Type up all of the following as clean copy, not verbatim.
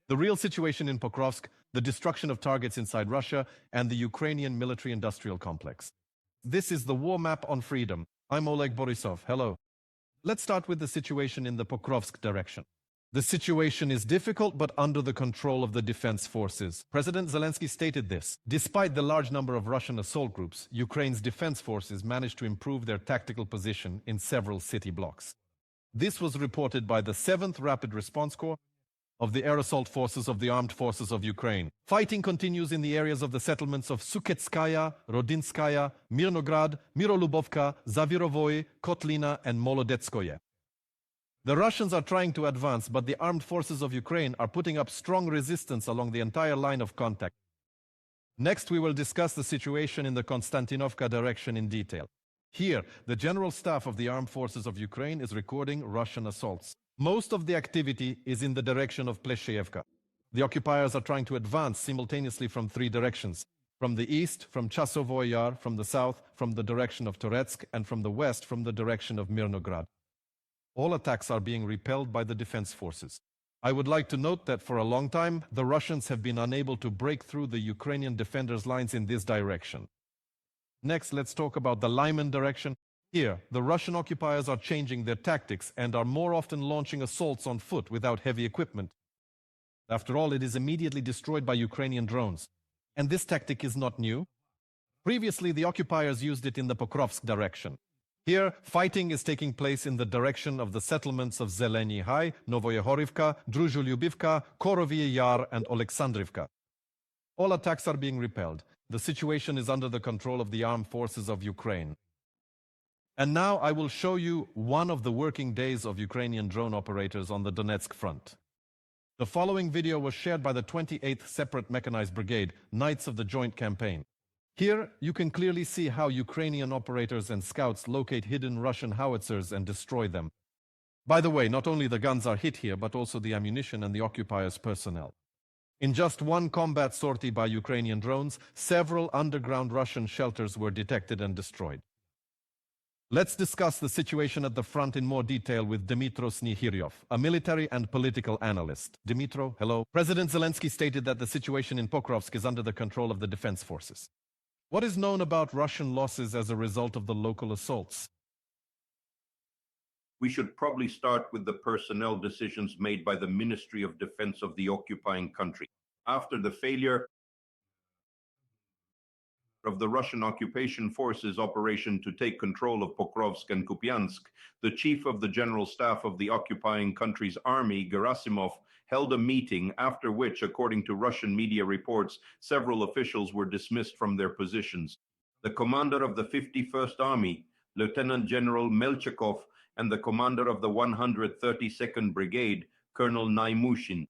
The real situation in Pokrovsk, the destruction of targets inside Russia, and the Ukrainian military-industrial complex. This is the war map on freedom. I'm Oleg Borisov. Hello. Let's start with the situation in the Pokrovsk direction. The situation is difficult but under the control of the defense forces. President Zelensky stated this. Despite the large number of Russian assault groups, Ukraine's defense forces managed to improve their tactical position in several city blocks. This was reported by the 7th Rapid Response Corps of the Air Assault Forces of the Armed Forces of Ukraine. Fighting continues in the areas of the settlements of Suketskaya, Rodinskaya, Mirnograd, Mirolubovka, Zavirovoy, Kotlina, and Molodetskoye. The Russians are trying to advance, but the armed forces of Ukraine are putting up strong resistance along the entire line of contact. Next, we will discuss the situation in the Konstantinovka direction in detail. Here, the General Staff of the Armed Forces of Ukraine is recording Russian assaults. Most of the activity is in the direction of Plesheyevka. The occupiers are trying to advance simultaneously from 3 directions. From the east, from Chasovoy Yar, from the south, from the direction of Toretsk, and from the west, from the direction of Mirnograd. All attacks are being repelled by the defense forces. I would like to note that for a long time, the Russians have been unable to break through the Ukrainian defenders' lines in this direction. Next, let's talk about the Lyman direction. Here, the Russian occupiers are changing their tactics and are more often launching assaults on foot without heavy equipment. After all, it is immediately destroyed by Ukrainian drones. And this tactic is not new. Previously, the occupiers used it in the Pokrovsk direction. Here, fighting is taking place in the direction of the settlements of Zeleny High, Novoyehorivka, Druzhulubivka, Korovye Yar, and Oleksandrivka. All attacks are being repelled. The situation is under the control of the armed forces of Ukraine. And now I will show you one of the working days of Ukrainian drone operators on the Donetsk front. The following video was shared by the 28th Separate Mechanized Brigade, Knights of the Joint Campaign. Here, you can clearly see how Ukrainian operators and scouts locate hidden Russian howitzers and destroy them. By the way, not only the guns are hit here, but also the ammunition and the occupiers' personnel. In just one combat sortie by Ukrainian drones, several underground Russian shelters were detected and destroyed. Let's discuss the situation at the front in more detail with Dmitry Snegirev, a military and political analyst. Dmitry, hello. President Zelensky stated that the situation in Pokrovsk is under the control of the defense forces. What is known about Russian losses as a result of the local assaults? We should probably start with the personnel decisions made by the Ministry of Defense of the occupying country. After the failure of the Russian occupation forces' operation to take control of Pokrovsk and Kupiansk, the chief of the General Staff of the occupying country's army, Gerasimov, held a meeting after which, according to Russian media reports, several officials were dismissed from their positions. The commander of the 51st Army, Lieutenant General Melchikov, and the commander of the 132nd Brigade, Colonel Naimushin.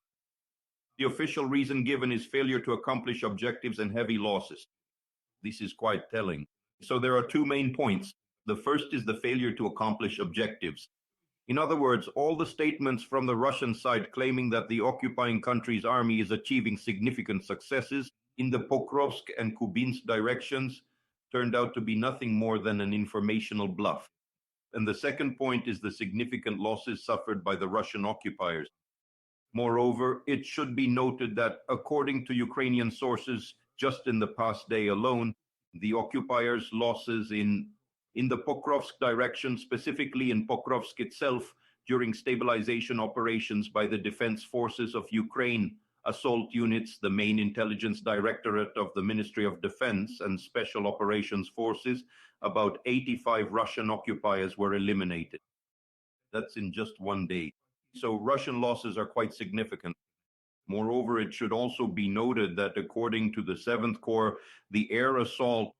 The official reason given is failure to accomplish objectives and heavy losses. This is quite telling. So there are 2 main points. The first is the failure to accomplish objectives. In other words, all the statements from the Russian side claiming that the occupying country's army is achieving significant successes in the Pokrovsk and Kubinsk directions turned out to be nothing more than an informational bluff. And the second point is the significant losses suffered by the Russian occupiers. Moreover, it should be noted that according to Ukrainian sources, just in the past day alone, the occupiers' losses in the Pokrovsk direction, specifically in Pokrovsk itself, during stabilization operations by the Defense Forces of Ukraine, assault units, the main intelligence directorate of the Ministry of Defense, and Special Operations Forces, about 85 Russian occupiers were eliminated. That's in just one day. So Russian losses are quite significant. Moreover, it should also be noted that according to the 7th Corps, the air assault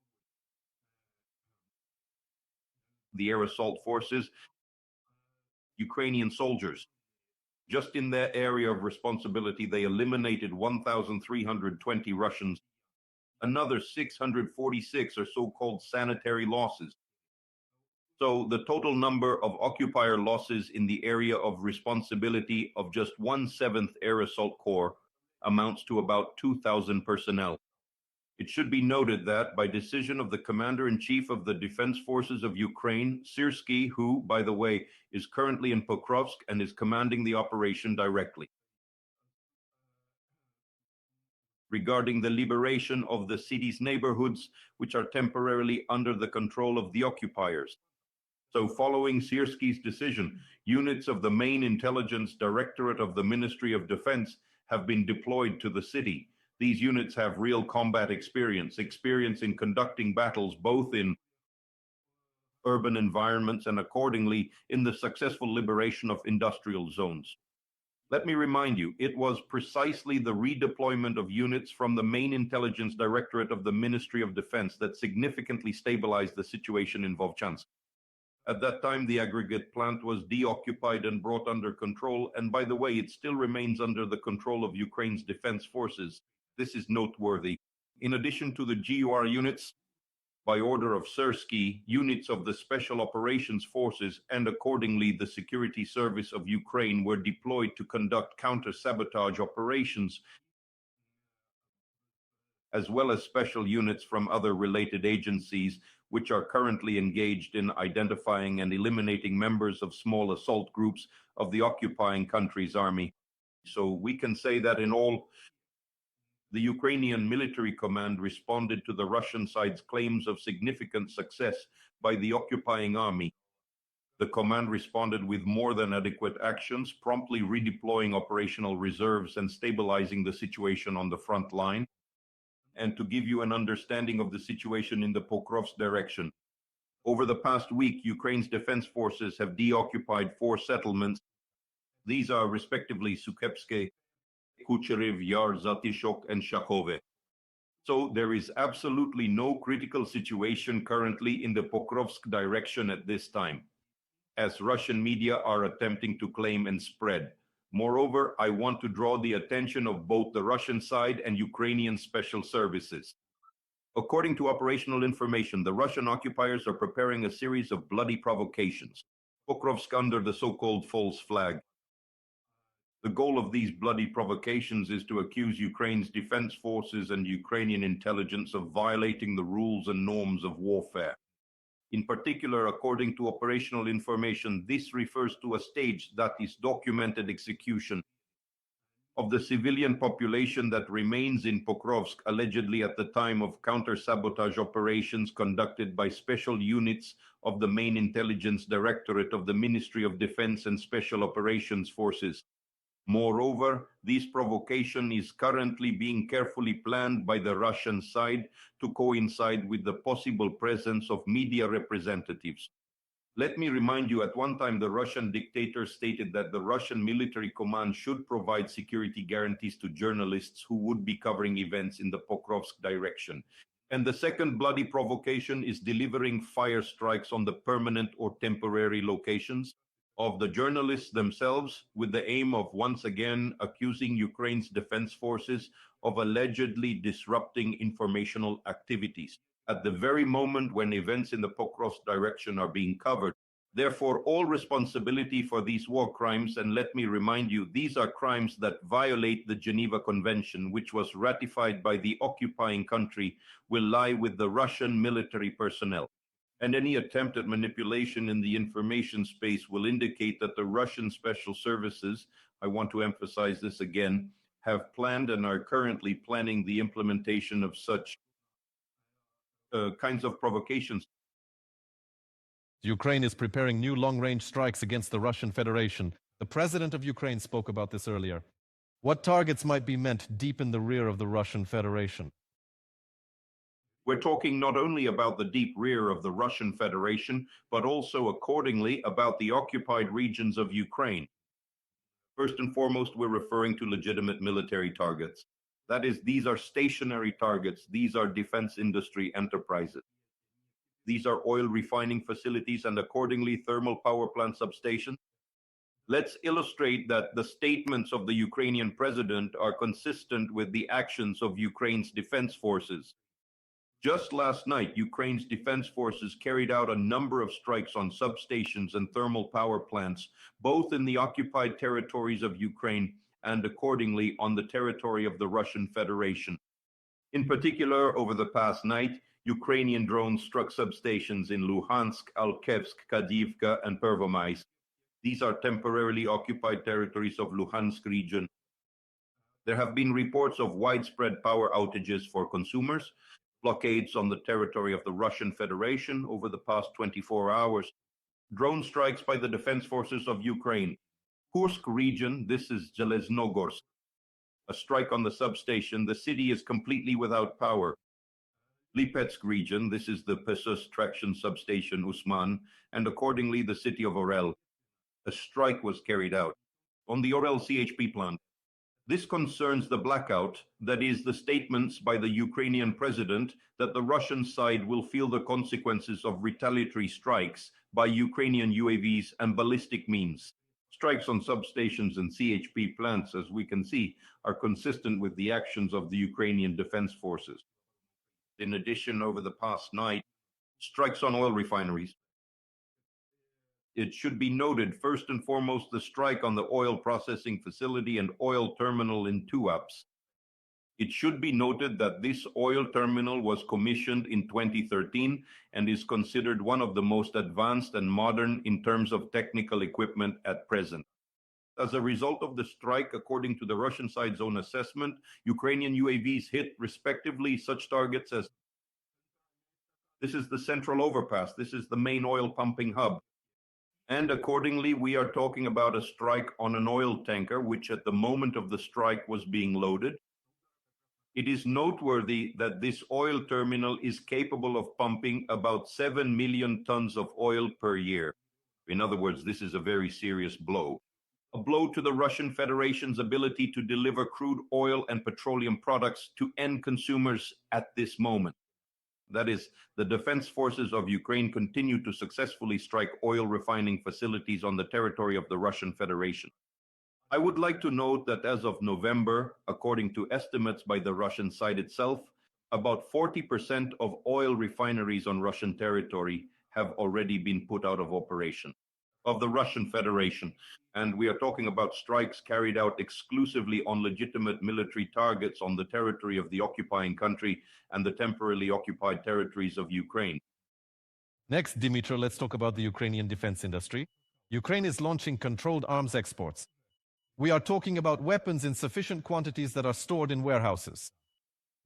forces, Ukrainian soldiers, just in their area of responsibility, they eliminated 1,320 Russians. Another 646 are so-called sanitary losses. So the total number of occupier losses in the area of responsibility of just 1/7 Air Assault Corps amounts to about 2,000 personnel. It should be noted that, by decision of the Commander-in-Chief of the Defense Forces of Ukraine, Syrsky, who, by the way, is currently in Pokrovsk and is commanding the operation directly. regarding the liberation of the city's neighborhoods, which are temporarily under the control of the occupiers. So following Syrski's decision, units of the main intelligence directorate of the Ministry of Defense have been deployed to the city. These units have real combat experience in conducting battles both in urban environments and accordingly in the successful liberation of industrial zones. Let me remind you, it was precisely the redeployment of units from the main intelligence directorate of the Ministry of Defense that significantly stabilized the situation in Vovchansk. At that time, the aggregate plant was deoccupied and brought under control, and by the way, it still remains under the control of Ukraine's defense forces. This is noteworthy. In addition to the GUR units, by order of Syrski, units of the Special Operations Forces and accordingly the Security Service of Ukraine were deployed to conduct counter-sabotage operations, as well as special units from other related agencies, which are currently engaged in identifying and eliminating members of small assault groups of the occupying country's army. So we can say that in all, the Ukrainian military command responded to the Russian side's claims of significant success by the occupying army. The command responded with more than adequate actions, promptly redeploying operational reserves and stabilizing the situation on the front line. And to give you an understanding of the situation in the Pokrovsk direction, over the past week, Ukraine's defense forces have deoccupied 4 settlements. These are respectively Sukepske, Kucherev, Yar, Zatishok, and Shakhove. So there is absolutely no critical situation currently in the Pokrovsk direction at this time, as Russian media are attempting to claim and spread. Moreover, I want to draw the attention of both the Russian side and Ukrainian special services. According to operational information, the Russian occupiers are preparing a series of bloody provocations, Pokrovsk under the so-called false flag. The goal of these bloody provocations is to accuse Ukraine's defense forces and Ukrainian intelligence of violating the rules and norms of warfare. In particular, according to operational information, this refers to a staged, that is, documented execution of the civilian population that remains in Pokrovsk, allegedly at the time of counter-sabotage operations conducted by special units of the main intelligence directorate of the Ministry of Defense and Special Operations Forces. Moreover, this provocation is currently being carefully planned by the Russian side to coincide with the possible presence of media representatives. Let me remind you, at one time the Russian dictator stated that the Russian military command should provide security guarantees to journalists who would be covering events in the Pokrovsk direction. And the second bloody provocation is delivering fire strikes on the permanent or temporary locations of the journalists themselves, with the aim of once again accusing Ukraine's defense forces of allegedly disrupting informational activities at the very moment when events in the Pokrovsk direction are being covered. Therefore, all responsibility for these war crimes, and let me remind you, these are crimes that violate the Geneva Convention, which was ratified by the occupying country, will lie with the Russian military personnel. And any attempt at manipulation in the information space will indicate that the Russian special services, I want to emphasize this again, have planned and are currently planning the implementation of such kinds of provocations. Ukraine is preparing new long-range strikes against the Russian Federation. The president of Ukraine spoke about this earlier. What targets might be meant deep in the rear of the Russian Federation? We're talking not only about the deep rear of the Russian Federation, but also accordingly about the occupied regions of Ukraine. First and foremost, we're referring to legitimate military targets. That is, these are stationary targets. These are defense industry enterprises. These are oil refining facilities and accordingly thermal power plant substations. Let's illustrate that the statements of the Ukrainian president are consistent with the actions of Ukraine's defense forces. Just last night, Ukraine's defense forces carried out a number of strikes on substations and thermal power plants, both in the occupied territories of Ukraine and accordingly on the territory of the Russian Federation. In particular, over the past night, Ukrainian drones struck substations in Luhansk, Alkevsk, Kadivka, and Pervomaisk. These are temporarily occupied territories of Luhansk region. There have been reports of widespread power outages for consumers, blockades on the territory of the Russian Federation over the past 24 hours, drone strikes by the defense forces of Ukraine. Kursk region, this is Zeleznogorsk. A strike on the substation, the city is completely without power. Liberates region, this is the Pesos traction substation Usman, and accordingly the city of Orel. A strike was carried out on the Orel CHP plant. This concerns the blackout, that is, the statements by the Ukrainian president that the Russian side will feel the consequences of retaliatory strikes by Ukrainian UAVs and ballistic means. Strikes on substations and CHP plants, as we can see, are consistent with the actions of the Ukrainian Defense Forces. In addition, over the past night, strikes on oil refineries. It should be noted, first and foremost, the strike on the oil processing facility and oil terminal in Tuapse. It should be noted that this oil terminal was commissioned in 2013 and is considered one of the most advanced and modern in terms of technical equipment at present. As a result of the strike, according to the Russian side's own assessment, Ukrainian UAVs hit respectively such targets as this is the central overpass, this is the main oil pumping hub. And accordingly, we are talking about a strike on an oil tanker, which at the moment of the strike was being loaded. It is noteworthy that this oil terminal is capable of pumping about 7 million tons of oil per year. In other words, this is a very serious blow. A blow to the Russian Federation's ability to deliver crude oil and petroleum products to end consumers at this moment. That is, the defense forces of Ukraine continue to successfully strike oil refining facilities on the territory of the Russian Federation. I would like to note that as of November, according to estimates by the Russian side itself, about 40% of oil refineries on Russian territory have already been put out of operation of the Russian Federation. And we are talking about strikes carried out exclusively on legitimate military targets on the territory of the occupying country and the temporarily occupied territories of Ukraine. Next, Dmitry, let's talk about the Ukrainian defense industry. Ukraine is launching controlled arms exports. We are talking about weapons in sufficient quantities that are stored in warehouses.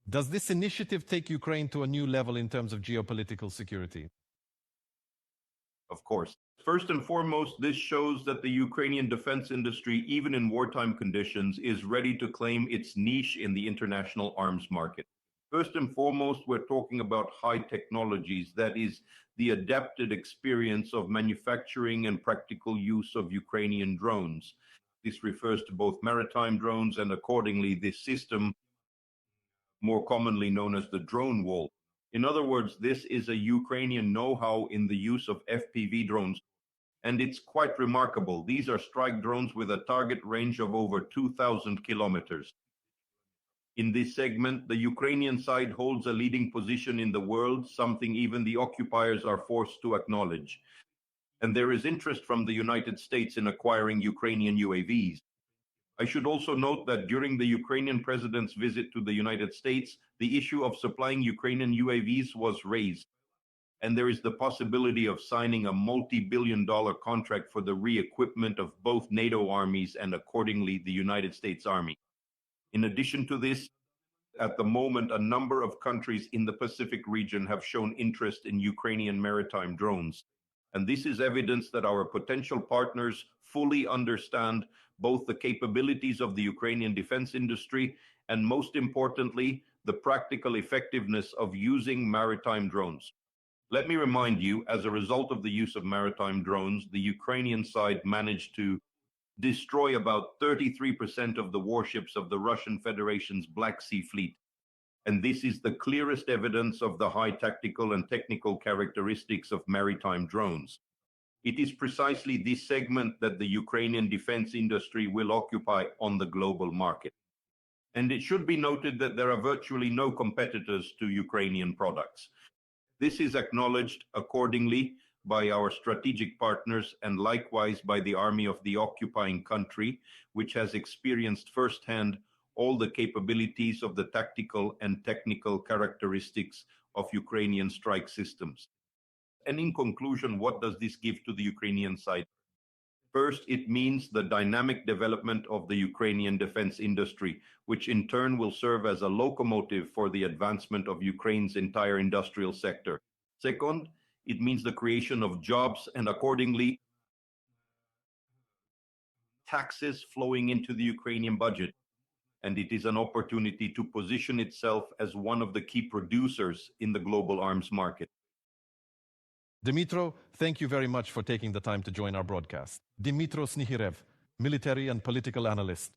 Does this initiative take Ukraine to a new level in terms of geopolitical security? Of course. First and foremost, this shows that the Ukrainian defense industry, even in wartime conditions, is ready to claim its niche in the international arms market. First and foremost, we're talking about high technologies, that is, the adapted experience of manufacturing and practical use of Ukrainian drones. This refers to both maritime drones and accordingly this system, more commonly known as the drone wall. In other words, this is a Ukrainian know-how in the use of FPV drones, and it's quite remarkable. These are strike drones with a target range of over 2,000 kilometers. In this segment, the Ukrainian side holds a leading position in the world, something even the occupiers are forced to acknowledge. And there is interest from the United States in acquiring Ukrainian UAVs. I should also note that during the Ukrainian president's visit to the United States, the issue of supplying Ukrainian UAVs was raised, and there is the possibility of signing a multi-billion-dollar contract for the re-equipment of both NATO armies and accordingly the United States Army. In addition to this, at the moment, a number of countries in the Pacific region have shown interest in Ukrainian maritime drones. And this is evidence that our potential partners fully understand both the capabilities of the Ukrainian defense industry and, most importantly, the practical effectiveness of using maritime drones. Let me remind you, as a result of the use of maritime drones, the Ukrainian side managed to destroy about 33% of the warships of the Russian Federation's Black Sea Fleet. And this is the clearest evidence of the high tactical and technical characteristics of maritime drones. It is precisely this segment that the Ukrainian defense industry will occupy on the global market. And it should be noted that there are virtually no competitors to Ukrainian products. This is acknowledged accordingly by our strategic partners and likewise by the army of the occupying country, which has experienced firsthand all the capabilities of the tactical and technical characteristics of Ukrainian strike systems. And in conclusion, what does this give to the Ukrainian side? First, it means the dynamic development of the Ukrainian defense industry, which in turn will serve as a locomotive for the advancement of Ukraine's entire industrial sector. Second, it means the creation of jobs and accordingly taxes flowing into the Ukrainian budget. And it is an opportunity to position itself as one of the key producers in the global arms market. Dmitry, thank you very much for taking the time to join our broadcast. Dmitry Snegirev, military and political analyst.